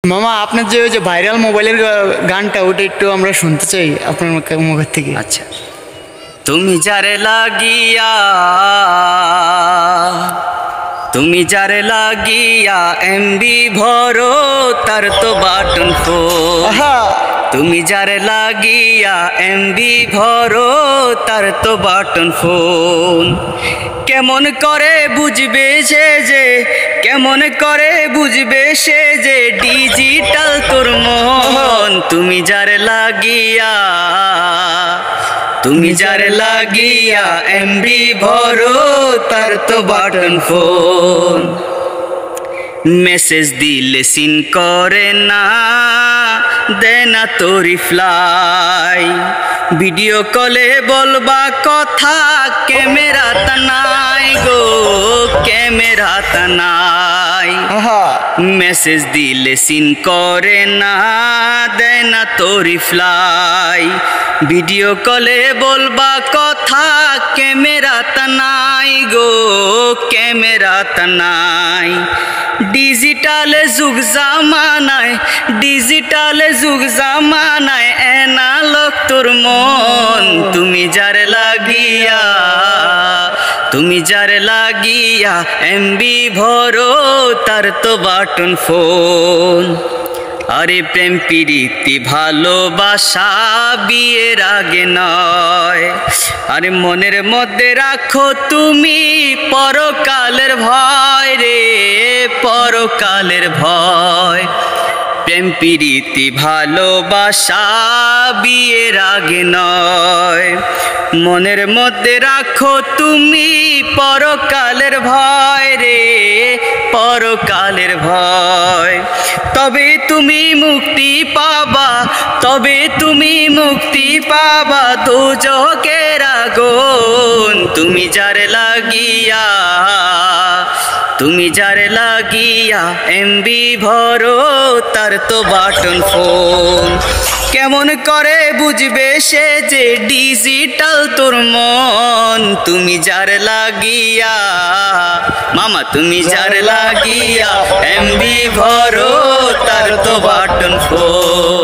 মামা আপনার যে ওই যে ভাইরাল মোবাইলের গানটা ওটা একটু আমরা শুনতে চাই আপনার মুখের থেকে। আচ্ছা। তুমি যারে লাগিয়া, তুমি যারে লাগিয়া এমবি ভরো তার তো বাটন ফোন। তুমি যারে লাগিয়া এমবি ভরো তার তো বাটন ফোন। কেমন করে বুঝবে সে যে, কেমন করে বুঝবে সে যে ডিজিটাল তোর মন। তুমি যারে লাগিয়া, তুমি যারে লাগিয়া এমবি ভরো তার তো বাটন ফোন। মেসেজ দিলে সিন করে না, দেয় না তো রিপ্লাই। ভিডিও কলে বলবা কথা, ক্যামেরাটা নাই গো, ক্যামেরাটা নাই। মেসেজ দিলে সিন করে না, দেয় না তো রিপ্লাই। ভিডিও কলে বলবা কথা, ক্যামেরাটা নাই গো, ক্যামেরাটা নাই। ডিজিটালে যুগ জামানায়, ডিজিটালে যুগ জামানায় এনালগ তোর মন। তুমি যারে লাগিয়া, তুমি যারে লাগিয়া এমবি ভরো তার তো বাটন ফোন। আরে প্রেম প্রীতি ভালোবাসা বিয়ের আগে নয়। আরে মনের মধ্যে রাখো তুমি পরকালের ভয় রে, পরকালের ভয়। প্রেম প্রীতি ভালোবাসা বিয়ের আগে নয়। মনের মধ্যে রাখো তুমি পরকালের ভয় রে, পরকালের ভয়। তবে তুমি মুক্তি পাবা, তবে তুমি মুক্তি পাবা দোজখের আগুন। তুমি যারে লাগিয়া, তুমি যারে লাগিয়া এমবি ভরো তার তো বাটন ফোন। কেমন করে বুঝবে সে যে ডিজিটাল তোর মন। তুমি যারে লাগিয়া, মামা তুমি যারে লাগিয়া এমবি ভরো তার তো বাটন ফোন।